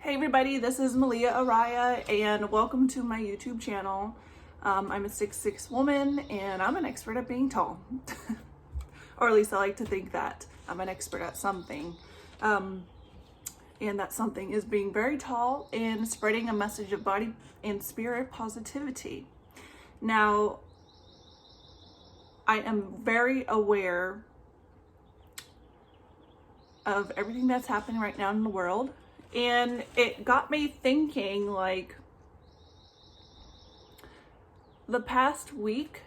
Hey everybody, this is Malia Araya and welcome to my YouTube channel. I'm a 6'6" woman and I'm an expert at being tall. Or at least I like to think that I'm an expert at something. And that something is being very tall and spreading a message of body and spirit positivity. Now, I am very aware of everything that's happening right now in the world. And it got me thinking, like, the past week,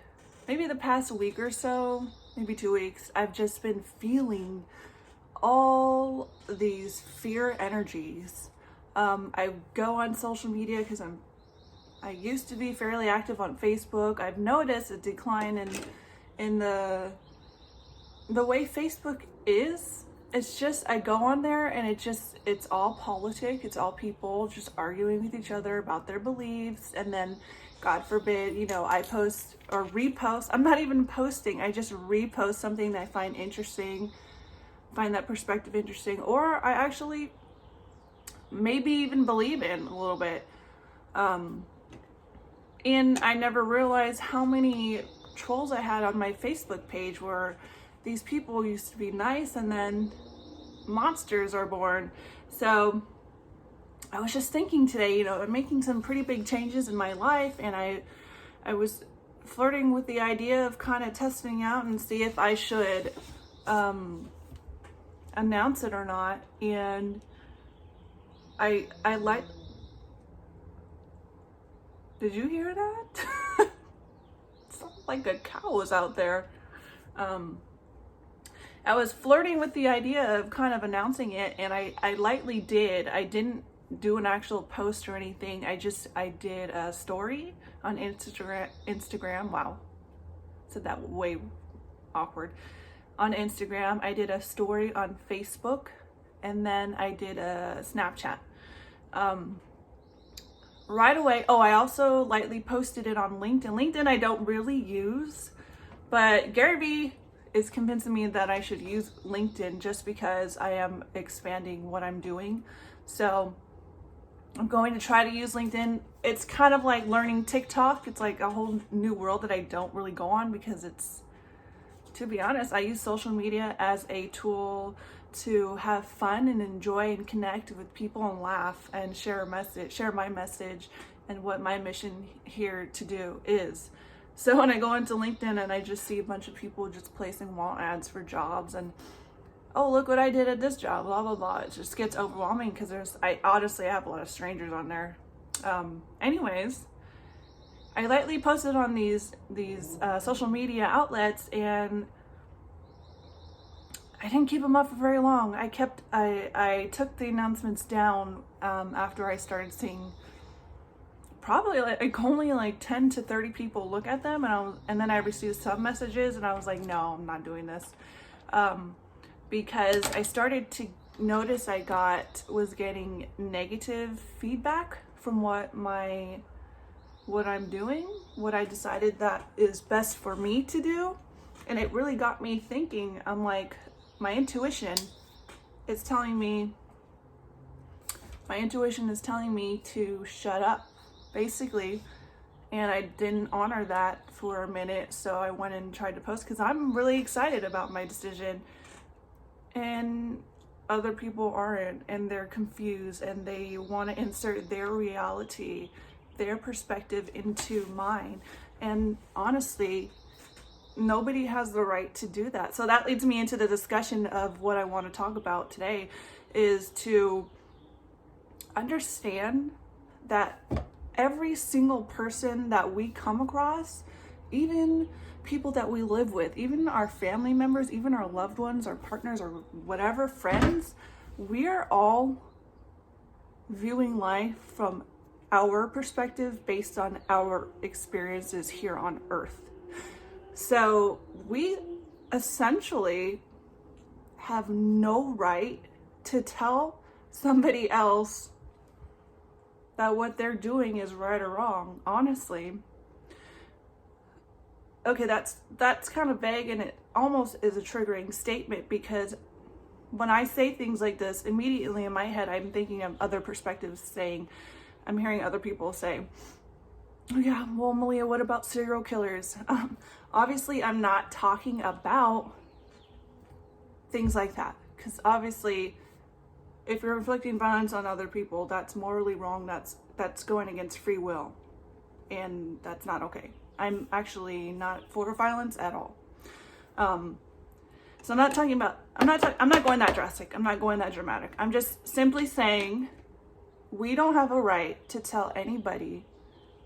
maybe the past week or so, maybe 2 weeks, I've just been feeling all these fear energies. I go on social media because I used to be fairly active on Facebook. I've noticed a decline in the way Facebook is. It's just, I go on there and it's all politic. It's all people just arguing with each other about their beliefs. And then, God forbid, I post or repost. I'm not even posting. I just repost something that I find interesting, find that perspective interesting, or I actually maybe even believe in a little bit. And I never realized how many trolls I had on my Facebook page where these people used to be nice and then monsters are born. So I was just thinking today, I'm making some pretty big changes in my life, and I was flirting with the idea of kind of testing out and see if I should announce it or not. And I like, did you hear that? It sounded like a cow was out there. I was flirting with the idea of kind of announcing it, and I lightly did. I didn't do an actual post or anything. I did a story on Instagram. Wow, said that way awkward. On Instagram, I did a story on Facebook, and then I did a Snapchat. Right away. Oh, I also lightly posted it on LinkedIn. LinkedIn I don't really use, but Gary Vee is convincing me that I should use LinkedIn just because I am expanding what I'm doing. So I'm going to try to use LinkedIn. It's kind of like learning TikTok. It's like a whole new world that I don't really go on because it's, to be honest, I use social media as a tool to have fun and enjoy and connect with people and laugh and share my message and what my mission here to do is. So when I go into LinkedIn and I just see a bunch of people just placing want ads for jobs and, oh, look what I did at this job, blah, blah, blah. It just gets overwhelming because I honestly have a lot of strangers on there. Anyways, I lightly posted on these social media outlets, and I didn't keep them up for very long. I took the announcements down after I started seeing probably only like 10 to 30 people look at them, and then I received some messages, and I was like, no, I'm not doing this, because I started to notice I was getting negative feedback from what I'm doing, what I decided that is best for me to do, and it really got me thinking. I'm like, my intuition is telling me to shut up, basically, and I didn't honor that for a minute. So I went and tried to post because I'm really excited about my decision, and other people aren't, and they're confused and they want to insert their reality, their perspective into mine, and honestly, nobody has the right to do that. So that leads me into the discussion of what I want to talk about today, is to understand that every single person that we come across, even people that we live with, even our family members, even our loved ones, our partners, or whatever, friends, we are all viewing life from our perspective based on our experiences here on Earth. So we essentially have no right to tell somebody else that what they're doing is right or wrong, honestly. Okay, that's kind of vague, and it almost is a triggering statement because when I say things like this, immediately in my head, I'm thinking of other perspectives saying, I'm hearing other people say, oh yeah, well, Malia, what about serial killers? Obviously, I'm not talking about things like that, because obviously, if you're inflicting violence on other people, that's morally wrong. That's going against free will, and that's not okay. I'm actually not for violence at all. So I'm not talking about, I'm not going that drastic. I'm not going that dramatic. I'm just simply saying we don't have a right to tell anybody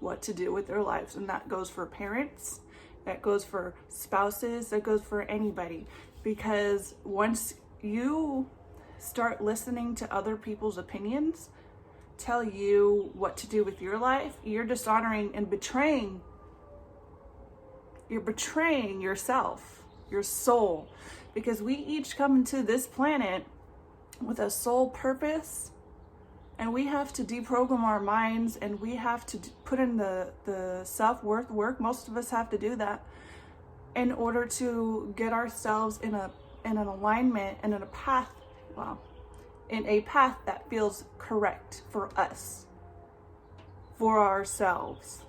what to do with their lives. And that goes for parents, that goes for spouses, that goes for anybody. Because once you start listening to other people's opinions tell you what to do with your life, you're dishonoring and betraying. You're betraying yourself, your soul, because we each come into this planet with a soul purpose, and we have to deprogram our minds, and we have to put in the self-worth work. Most of us have to do that in order to get ourselves in an alignment and in a path, in a path that feels correct for us, for ourselves.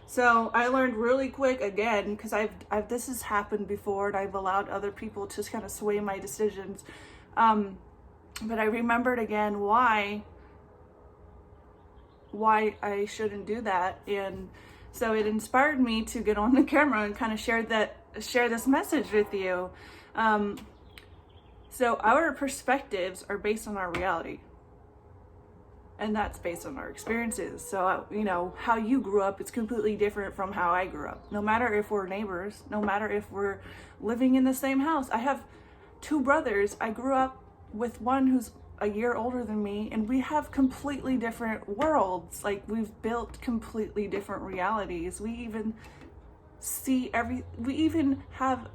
So I learned really quick again, because this has happened before, and I've allowed other people to kind of sway my decisions. But I remembered again why I shouldn't do that, and so it inspired me to get on the camera and kind of share this message with you. So our perspectives are based on our reality. And that's based on our experiences. So, how you grew up is completely different from how I grew up. No matter if we're neighbors, no matter if we're living in the same house. I have 2 brothers. I grew up with one who's a year older than me, and we have completely different worlds. Like, we've built completely different realities. We even have,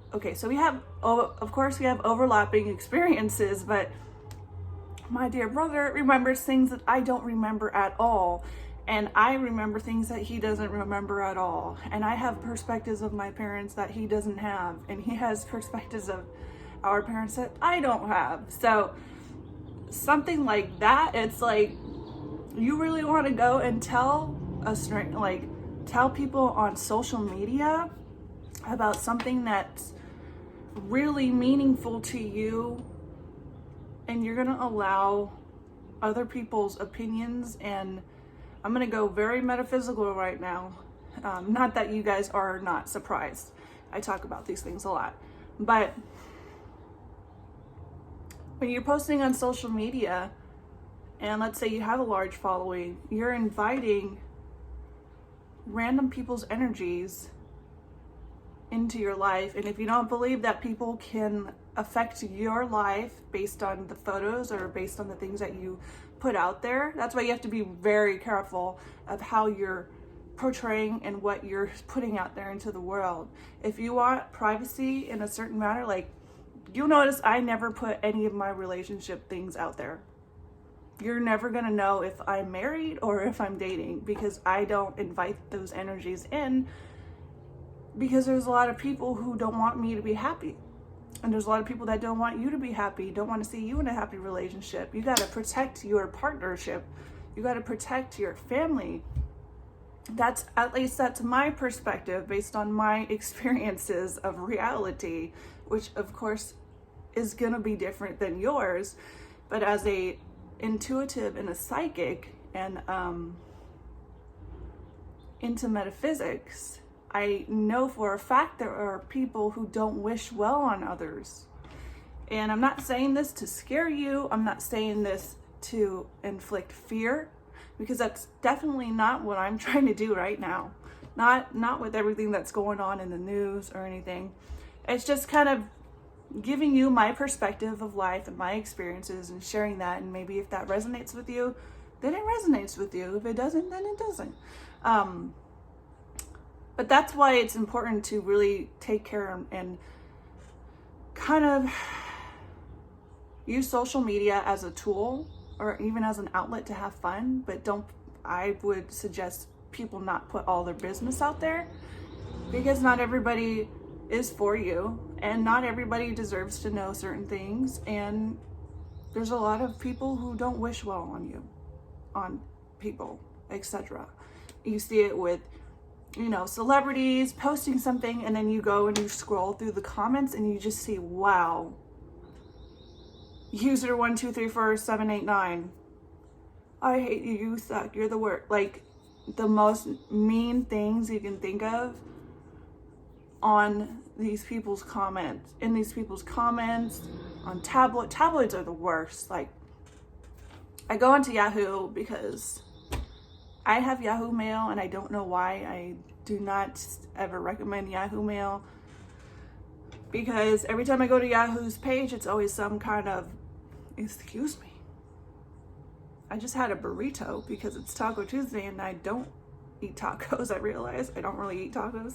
of course we have overlapping experiences, but my dear brother remembers things that I don't remember at all. And I remember things that he doesn't remember at all. And I have perspectives of my parents that he doesn't have. And he has perspectives of our parents that I don't have. So something like that, it's like, you really want to go and tell people on social media about something that's really meaningful to you, and you're gonna allow other people's opinions, and I'm gonna go very metaphysical right now. Not that you guys are not surprised. I talk about these things a lot. But when you're posting on social media, and let's say you have a large following, you're inviting random people's energies into your life. And if you don't believe that people can affect your life based on the photos or based on the things that you put out there, that's why you have to be very careful of how you're portraying and what you're putting out there into the world. If you want privacy in a certain matter, like, you'll notice I never put any of my relationship things out there. You're never gonna know if I'm married or if I'm dating, because I don't invite those energies in, because there's a lot of people who don't want me to be happy. And there's a lot of people that don't want you to be happy, don't want to see you in a happy relationship. You got to protect your partnership. You got to protect your family. That's my perspective based on my experiences of reality, which of course is going to be different than yours. But as a intuitive and a psychic and into metaphysics, I know for a fact there are people who don't wish well on others. And I'm not saying this to scare you. I'm not saying this to inflict fear, because that's definitely not what I'm trying to do right now. Not with everything that's going on in the news or anything. It's just kind of giving you my perspective of life and my experiences and sharing that. And maybe if that resonates with you, then it resonates with you. If it doesn't, then it doesn't. But that's why it's important to really take care and kind of use social media as a tool or even as an outlet to have fun. But I would suggest people not put all their business out there, because not everybody is for you. and not everybody deserves to know certain things, and there's a lot of people who don't wish well on you, on people, etc. You see it with, you know, celebrities posting something, and then you go and you scroll through the comments and you just see, wow, user 1234789, I hate you, you suck, you're the worst. Like, the most mean things you can think of on these people's comments, in these people's comments, on tabloids are the worst. Like, I go into Yahoo because I have Yahoo Mail, and I don't know why. I do not ever recommend Yahoo Mail, because every time I go to Yahoo's page, it's always some kind of, excuse me, I just had a burrito because it's Taco Tuesday and I don't eat tacos. I realize I don't really eat tacos.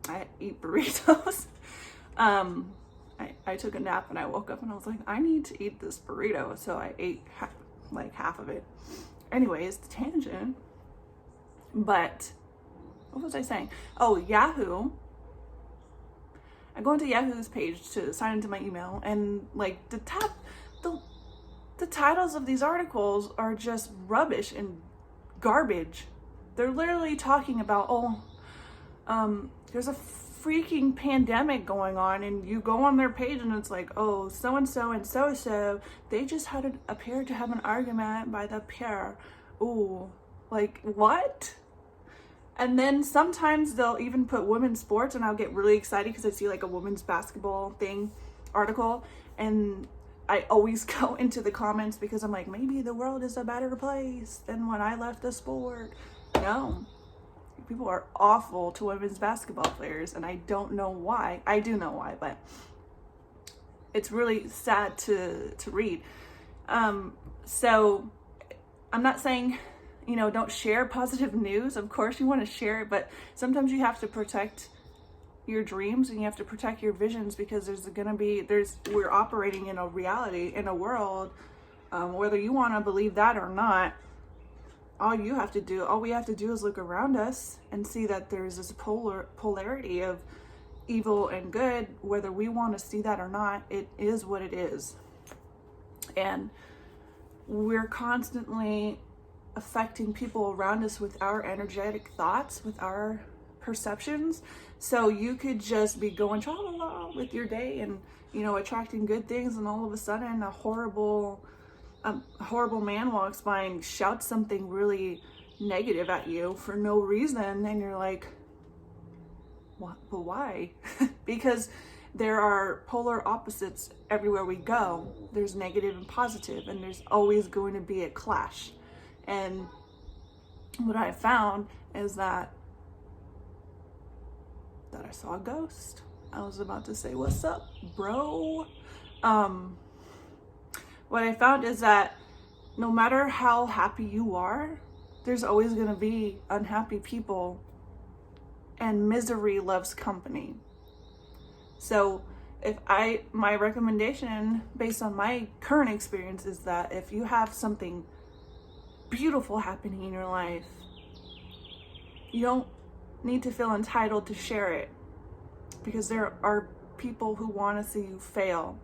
I eat burritos. I took a nap and I woke up and I was like, I need to eat this burrito. So I ate half of it. Anyways, tangent. But what was I saying? Oh, Yahoo. I go into Yahoo's page to sign into my email, and like the titles of these articles are just rubbish and garbage. They're literally talking about, there's a freaking pandemic going on, and you go on their page and it's like, oh, so-and-so and so-so, they just appeared to have an argument by the pair. Ooh, like, what? And then sometimes they'll even put women's sports, and I'll get really excited because I see like a women's basketball article, and I always go into the comments because I'm like, maybe the world is a better place than when I left the sport. No, people are awful to women's basketball players, and I don't know why. I do know why, but it's really sad to read. So I'm not saying, you know, don't share positive news. Of course you want to share it, but sometimes you have to protect your dreams and you have to protect your visions, because we're operating in a reality, in a world, whether you want to believe that or not. All we have to do is look around us and see that there's this polarity of evil and good. Whether we want to see that or not, it is what it is. And we're constantly affecting people around us with our energetic thoughts, with our perceptions. So you could just be going tra-la-la with your day and, you know, attracting good things, and all of a sudden a horrible man walks by and shouts something really negative at you for no reason, and you're like, what? But why? Because there are polar opposites everywhere we go. There's negative and positive, and there's always going to be a clash. And what I found is that I saw a ghost. I was about to say, what's up, bro? What I found is that no matter how happy you are, there's always going to be unhappy people, and misery loves company. So my recommendation based on my current experience is that if you have something beautiful happening in your life, you don't need to feel entitled to share it, because there are people who want to see you fail.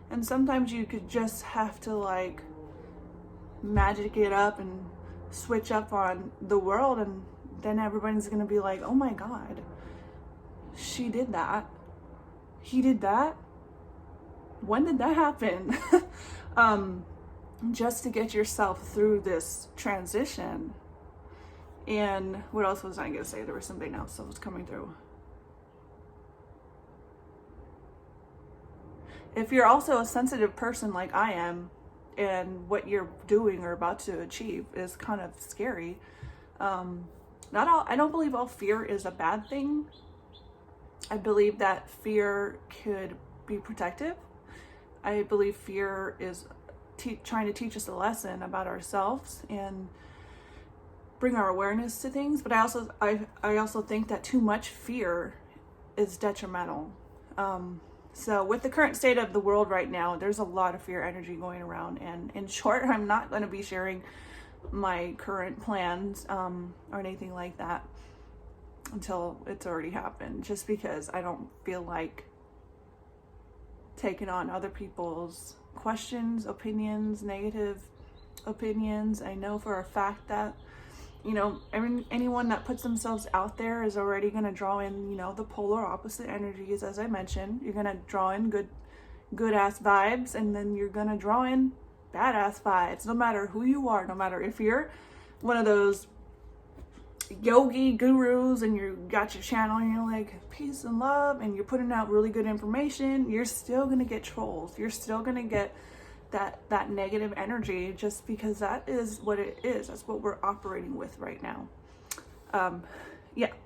And sometimes you could just have to like magic it up and switch up on the world, and then everybody's gonna be like, oh my god, she did that, he did that, when did that happen? Just to get yourself through this transition. And what else was I gonna say? There was something else that was coming through. If you're also a sensitive person like I am, and what you're doing or about to achieve is kind of scary, I don't believe all fear is a bad thing. I believe that fear could be protective. I believe fear is trying to teach us a lesson about ourselves and bring our awareness to things. But I also think that too much fear is detrimental. So with the current state of the world right now, there's a lot of fear energy going around. And in short, I'm not going to be sharing my current plans or anything like that. until it's already happened, just because I don't feel like taking on other people's questions, opinions, negative opinions. I know for a fact that, anyone that puts themselves out there is already going to draw in, the polar opposite energies. As I mentioned, you're going to draw in good ass vibes, and then you're going to draw in badass vibes, no matter who you are, no matter if you're one of those yogi gurus and you got your channel and you're like peace and love and you're putting out really good information, you're still going to get trolls. You're still going to get that negative energy, just because that is what it is. That's what we're operating with right now.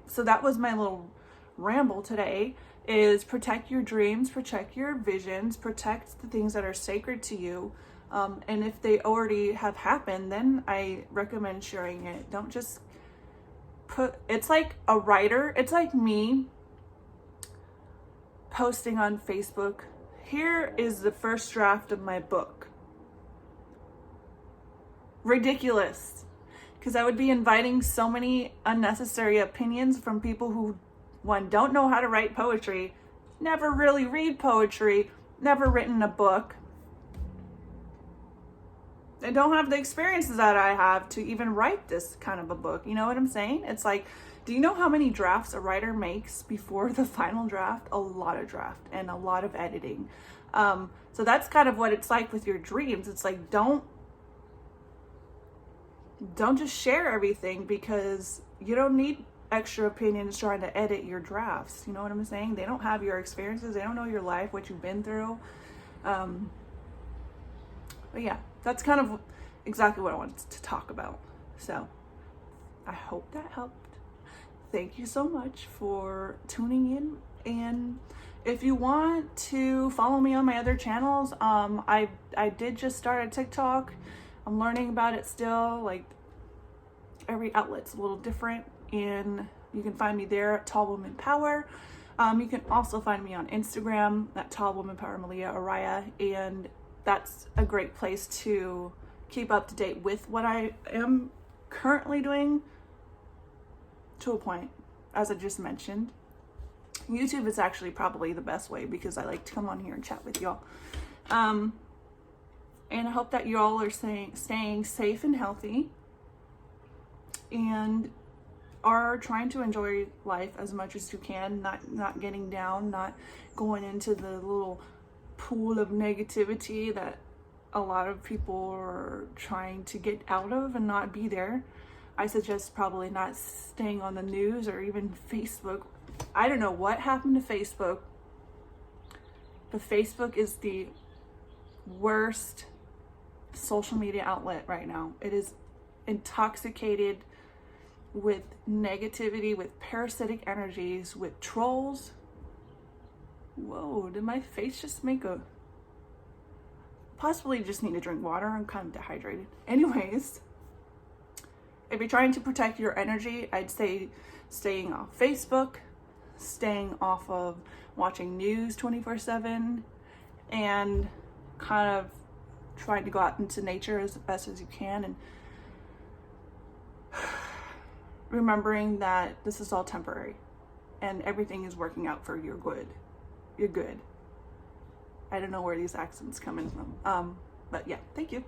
So that was my little ramble today, is protect your dreams, protect your visions, protect the things that are sacred to you. And if they already have happened, then I recommend sharing it. Don't just it's like a writer. It's like me posting on Facebook, here is the first draft of my book. Ridiculous. Because I would be inviting so many unnecessary opinions from people who, one, don't know how to write poetry, never really read poetry, never written a book, and don't have the experiences that I have to even write this kind of a book. You know what I'm saying? It's like, do you know how many drafts a writer makes before the final draft? A lot of draft and a lot of editing. So that's kind of what it's like with your dreams. It's like, don't just share everything, because you don't need extra opinions trying to edit your drafts. You know what I'm saying? They don't have your experiences. They don't know your life, what you've been through. But yeah, that's kind of exactly what I wanted to talk about. So I hope that helped. Thank you so much for tuning in. And if you want to follow me on my other channels, I did just start a TikTok. I'm learning about it still. Like, every outlet's a little different, and you can find me there at Tall Woman Power. You can also find me on Instagram at Tall Woman Power Malia Araya, and that's a great place to keep up to date with what I am currently doing, to a point, as I just mentioned. YouTube is actually probably the best way, because I like to come on here and chat with y'all. And I hope that you all are staying safe and healthy, and are trying to enjoy life as much as you can, not getting down, not going into the little pool of negativity that a lot of people are trying to get out of and not be there. I suggest probably not staying on the news or even Facebook. I don't know what happened to Facebook, but Facebook is the worst social media outlet right now. It is intoxicated with negativity, with parasitic energies, with trolls. Whoa, did my face just make a... Possibly just need to drink water. I'm kind of dehydrated. Anyways, if you're trying to protect your energy, I'd say staying off Facebook, staying off of watching news 24/7, and kind of trying to go out into nature as best as you can, and remembering that this is all temporary and everything is working out for your good. You're good. I don't know where these accents come in from. But yeah, thank you.